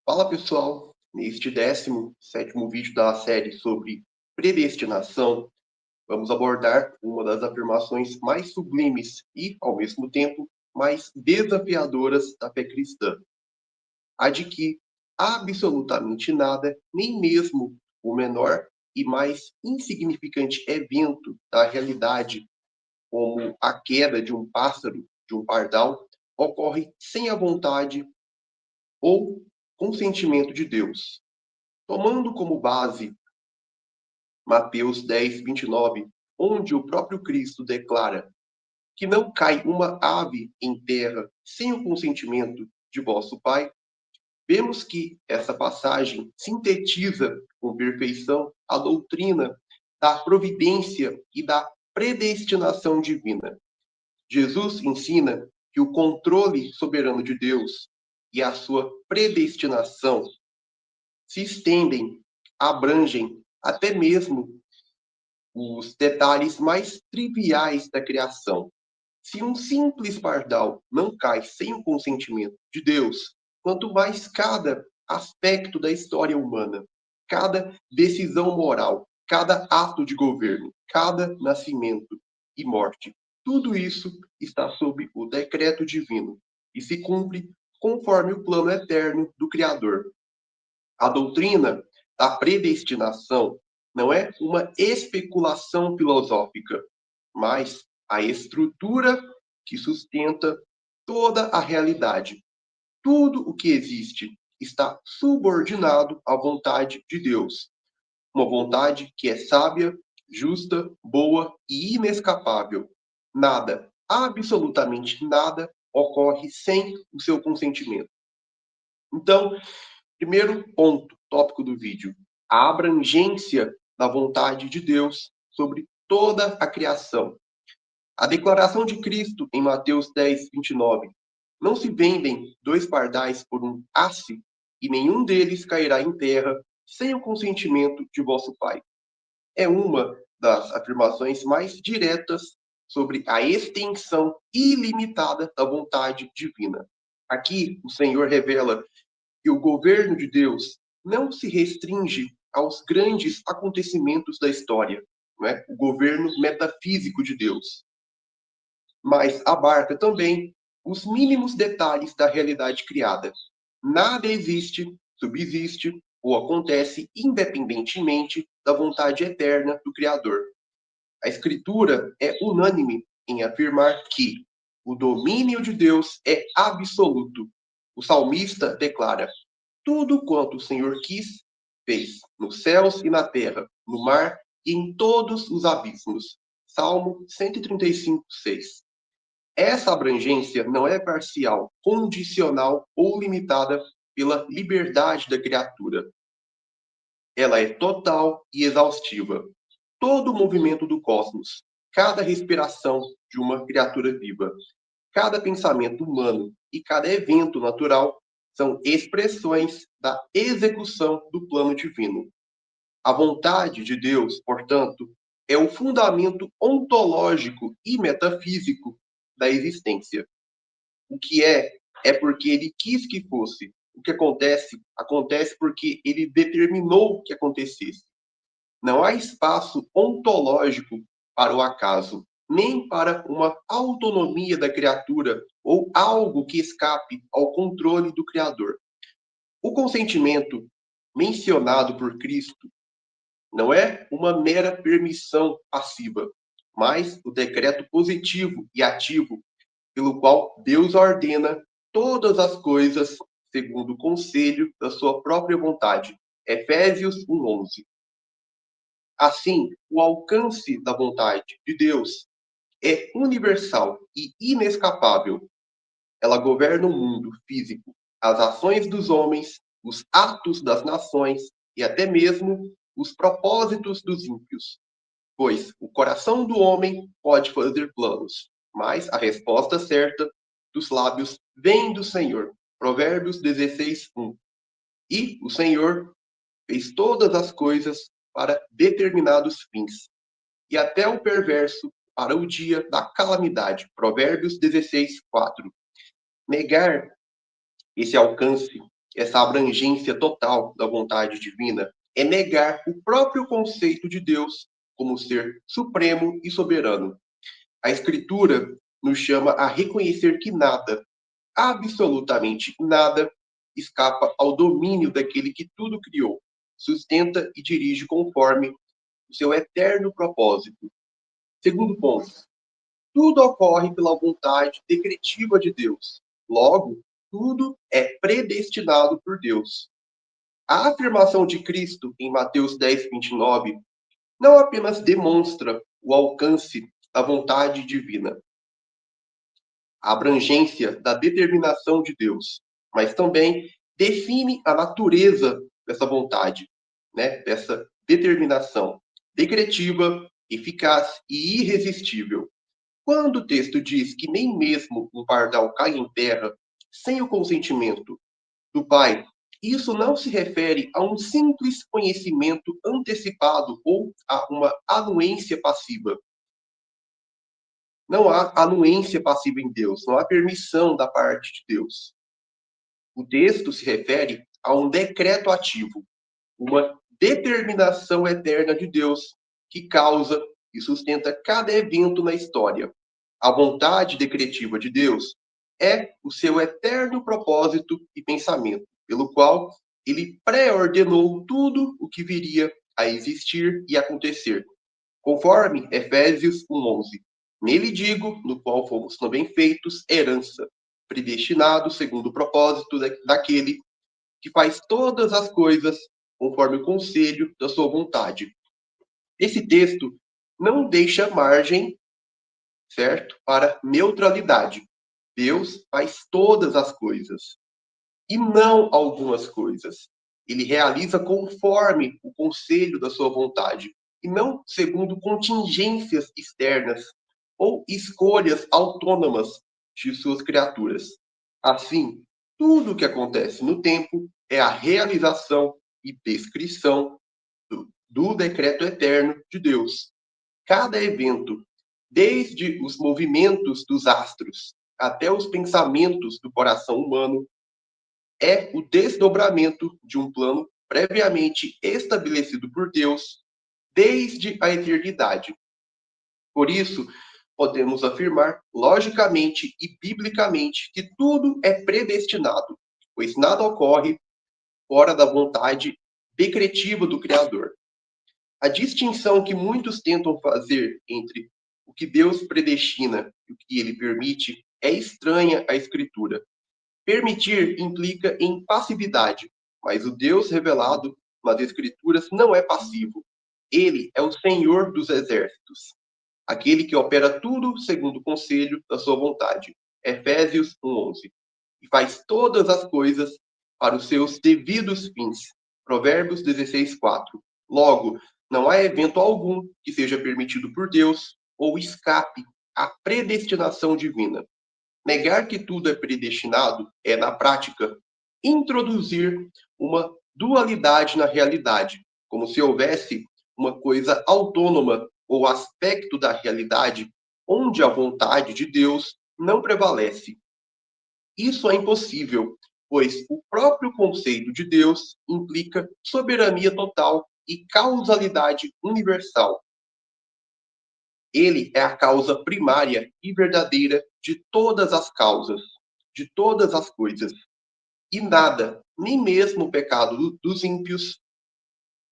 Fala pessoal, neste 17º vídeo da série sobre predestinação, vamos abordar uma das afirmações mais sublimes e, ao mesmo tempo, mais desafiadoras da fé cristã, a de que absolutamente nada, nem mesmo o menor e mais insignificante evento da realidade, como a queda de um pássaro, de um pardal, ocorre sem a vontade ou consentimento de Deus. Tomando como base Mateus 10:29, onde o próprio Cristo declara que não cai uma ave em terra sem o consentimento de vosso Pai, vemos que essa passagem sintetiza com perfeição a doutrina da providência e da predestinação divina. Jesus ensina que o controle soberano de Deus e a sua predestinação se estendem, abrangem até mesmo os detalhes mais triviais da criação. Se um simples pardal não cai sem o consentimento de Deus, quanto mais cada aspecto da história humana, cada decisão moral, cada ato de governo, cada nascimento e morte, tudo isso está sob o decreto divino e se cumpre conforme o plano eterno do Criador. A doutrina da predestinação não é uma especulação filosófica, mas a estrutura que sustenta toda a realidade. Tudo o que existe está subordinado à vontade de Deus, uma vontade que é sábia, justa, boa e inescapável. Nada, absolutamente nada, ocorre sem o seu consentimento. Então, primeiro ponto, tópico do vídeo, a abrangência da vontade de Deus sobre toda a criação. A declaração de Cristo em Mateus 10:29. Não se vendem 2 pardais por um asse, e nenhum deles cairá em terra sem o consentimento de vosso Pai. É uma das afirmações mais diretas sobre a extensão ilimitada da vontade divina. Aqui, o Senhor revela que o governo de Deus não se restringe aos grandes acontecimentos da história, não é? O governo metafísico de Deus, mas abarca também os mínimos detalhes da realidade criada. Nada existe, subsiste ou acontece independentemente da vontade eterna do Criador. A Escritura é unânime em afirmar que o domínio de Deus é absoluto. O salmista declara: tudo quanto o Senhor quis, fez, nos céus e na terra, no mar e em todos os abismos. Salmo 135:6. Essa abrangência não é parcial, condicional ou limitada pela liberdade da criatura. Ela é total e exaustiva. Todo o movimento do cosmos, cada respiração de uma criatura viva, cada pensamento humano e cada evento natural são expressões da execução do plano divino. A vontade de Deus, portanto, é o fundamento ontológico e metafísico da existência. O que é porque ele quis que fosse. O que acontece, acontece porque ele determinou que acontecesse. Não há espaço ontológico para o acaso, nem para uma autonomia da criatura ou algo que escape ao controle do Criador. O consentimento mencionado por Cristo não é uma mera permissão passiva, mas o decreto positivo e ativo pelo qual Deus ordena todas as coisas segundo o conselho da sua própria vontade. Efésios 1:11. Assim, o alcance da vontade de Deus é universal e inescapável. Ela governa o mundo físico, as ações dos homens, os atos das nações e até mesmo os propósitos dos ímpios. Pois o coração do homem pode fazer planos, mas a resposta certa dos lábios vem do Senhor. Provérbios 16:1. E o Senhor fez todas as coisas para determinados fins, e até o perverso para o dia da calamidade. Provérbios 16:4. Negar esse alcance essa abrangência total da vontade divina, é negar o próprio conceito de Deus como ser supremo e soberano. A Escritura nos chama a reconhecer que nada, absolutamente nada, escapa ao domínio daquele que tudo criou, sustenta e dirige conforme o seu eterno propósito. Segundo ponto, tudo ocorre pela vontade decretiva de Deus. Logo, tudo é predestinado por Deus. A afirmação de Cristo em Mateus 10:29 não apenas demonstra o alcance da vontade divina, a abrangência da determinação de Deus, mas também define a natureza dessa vontade, né? Dessa determinação decretiva, eficaz e irresistível. Quando o texto diz que nem mesmo um pardal cai em terra sem o consentimento do Pai, isso não se refere a um simples conhecimento antecipado ou a uma anuência passiva. Não há anuência passiva em Deus, não há permissão da parte de Deus. O texto se refere a um decreto ativo, uma determinação eterna de Deus que causa e sustenta cada evento na história. A vontade decretiva de Deus é o seu eterno propósito e pensamento, pelo qual ele pré-ordenou tudo o que viria a existir e acontecer, conforme Efésios 1:11. Nele digo, no qual fomos também feitos herança, predestinados segundo o propósito daquele que faz todas as coisas conforme o conselho da sua vontade. Esse texto não deixa margem, certo, para neutralidade. Deus faz todas as coisas e não algumas coisas. Ele realiza conforme o conselho da sua vontade e não segundo contingências externas ou escolhas autônomas de suas criaturas. Assim, tudo o que acontece no tempo é a realização e descrição do decreto eterno de Deus. Cada evento, desde os movimentos dos astros até os pensamentos do coração humano, é o desdobramento de um plano previamente estabelecido por Deus desde a eternidade. Por isso, podemos afirmar logicamente e biblicamente que tudo é predestinado, pois nada ocorre fora da vontade decretiva do Criador. A distinção que muitos tentam fazer entre o que Deus predestina e o que ele permite é estranha à Escritura. Permitir implica em passividade, mas o Deus revelado nas Escrituras não é passivo. Ele é o Senhor dos exércitos, aquele que opera tudo segundo o conselho da sua vontade. Efésios 1:11. E faz todas as coisas para os seus devidos fins. Provérbios 16:4. Logo, não há evento algum que seja permitido por Deus ou escape à predestinação divina. Negar que tudo é predestinado é, na prática, introduzir uma dualidade na realidade, como se houvesse uma coisa autônoma ou aspecto da realidade onde a vontade de Deus não prevalece. Isso é impossível, pois o próprio conceito de Deus implica soberania total e causalidade universal. Ele é a causa primária e verdadeira de todas as causas, de todas as coisas. E nada, nem mesmo o pecado dos ímpios,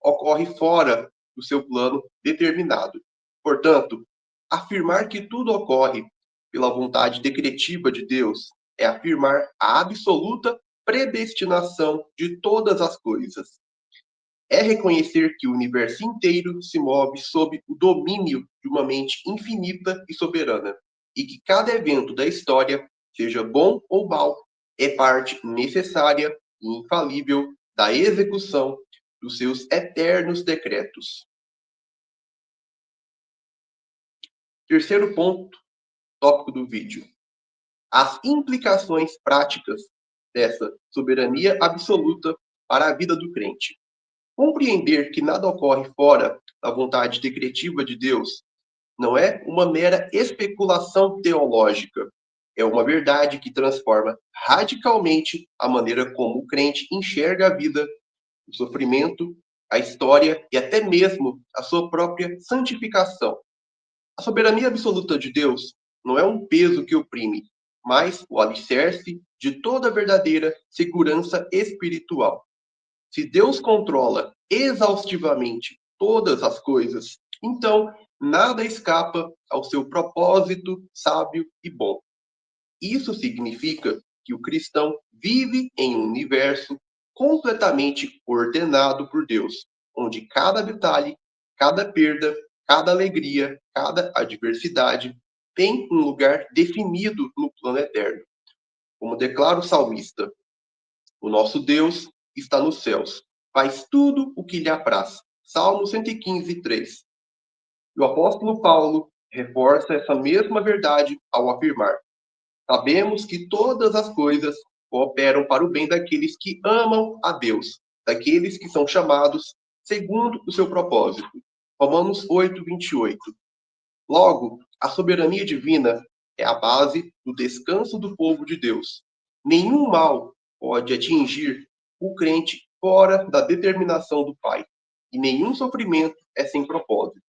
ocorre fora do seu plano determinado. Portanto, afirmar que tudo ocorre pela vontade decretiva de Deus é afirmar a absoluta predestinação de todas as coisas. É reconhecer que o universo inteiro se move sob o domínio de uma mente infinita e soberana, e que cada evento da história, seja bom ou mau, é parte necessária e infalível da execução dos seus eternos decretos. Terceiro ponto, tópico do vídeo: as implicações práticas dessa soberania absoluta para a vida do crente. Compreender que nada ocorre fora da vontade decretiva de Deus não é uma mera especulação teológica, É uma verdade que transforma radicalmente a maneira como o crente enxerga a vida, o sofrimento, a história e até mesmo a sua própria santificação. A soberania absoluta de Deus não é um peso que oprime, mas o alicerce de toda verdadeira segurança espiritual. Se Deus controla exaustivamente todas as coisas, então nada escapa ao seu propósito sábio e bom. Isso significa que o cristão vive em um universo completamente ordenado por Deus, onde cada detalhe, cada perda, cada alegria, cada adversidade tem um lugar definido no plano eterno. Como declara o salmista, o nosso Deus está nos céus, faz tudo o que lhe apraz. Salmo 115, 3. E o apóstolo Paulo reforça essa mesma verdade ao afirmar: sabemos que todas as coisas cooperam para o bem daqueles que amam a Deus, daqueles que são chamados segundo o seu propósito. Romanos 8, 28. Logo, a soberania divina é a base do descanso do povo de Deus. Nenhum mal pode atingir o crente fora da determinação do Pai, e nenhum sofrimento é sem propósito.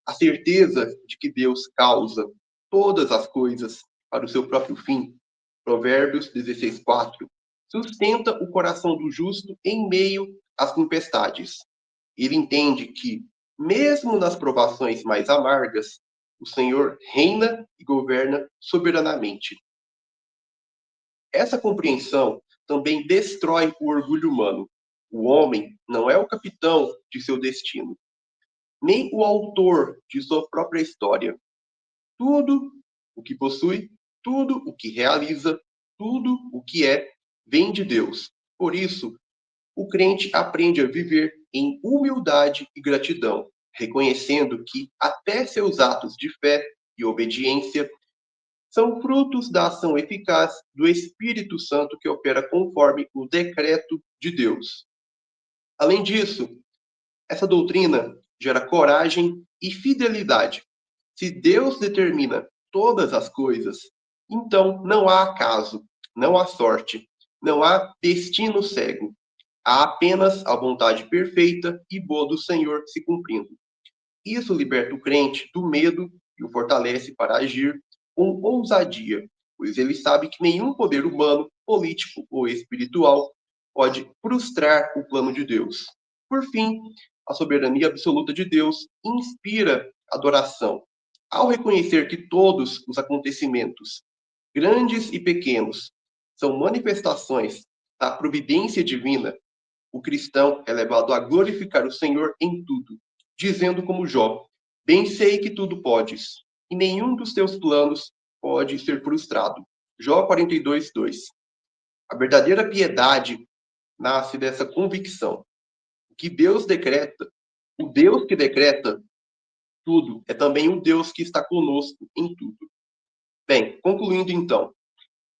A certeza de que Deus causa todas as coisas para o seu próprio fim, Provérbios 16:4, sustenta o coração do justo em meio às tempestades. Ele entende que, mesmo nas provações mais amargas, o Senhor reina e governa soberanamente. Essa compreensão também destrói o orgulho humano. O homem não é o capitão de seu destino, nem o autor de sua própria história. Tudo o que possui, tudo o que realiza, tudo o que é, vem de Deus. Por isso, o crente aprende a viver em humildade e gratidão, reconhecendo que até seus atos de fé e obediência são frutos da ação eficaz do Espírito Santo que opera conforme o decreto de Deus. Além disso, essa doutrina gera coragem e fidelidade. Se Deus determina todas as coisas, então não há acaso, não há sorte, não há destino cego. Há apenas a vontade perfeita e boa do Senhor se cumprindo. Isso liberta o crente do medo e o fortalece para agir com ousadia, pois ele sabe que nenhum poder humano, político ou espiritual pode frustrar o plano de Deus. Por fim, a soberania absoluta de Deus inspira adoração. Ao reconhecer que todos os acontecimentos, grandes e pequenos, são manifestações da providência divina, o cristão é levado a glorificar o Senhor em tudo, dizendo como Jó: bem sei que tudo podes, e nenhum dos teus planos pode ser frustrado. Jó 42, 2. A verdadeira piedade nasce dessa convicção. O que Deus decreta, o Deus que decreta tudo, é também o Deus que está conosco em tudo. Bem, concluindo então,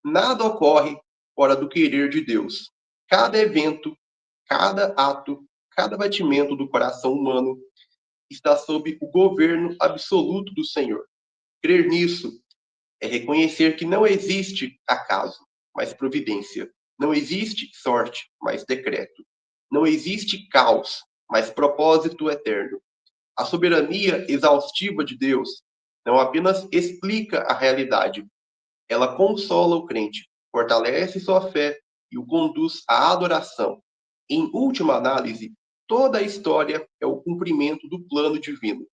nada ocorre fora do querer de Deus. Cada evento, cada ato, cada batimento do coração humano está sob o governo absoluto do Senhor. Crer nisso é reconhecer que não existe acaso, mas providência. Não existe sorte, mas decreto. Não existe caos, mas propósito eterno. A soberania exaustiva de Deus não apenas explica a realidade, ela consola o crente, fortalece sua fé e o conduz à adoração. Em última análise, toda a história é o cumprimento do plano divino.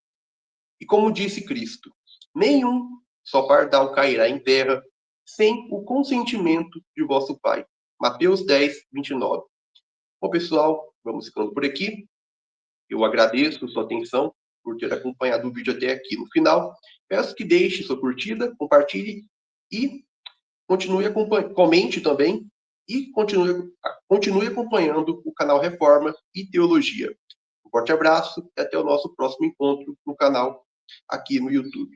E como disse Cristo, nenhum só pardal cairá em terra sem o consentimento de vosso Pai. Mateus 10, 29. Bom, pessoal, vamos ficando por aqui. Eu agradeço sua atenção por ter acompanhado o vídeo até aqui no final. Peço que deixe sua curtida, compartilhe e continue acompanhando, comente também e continue acompanhando o canal Reforma e Teologia. Um forte abraço e até o nosso próximo encontro no canal aqui no YouTube.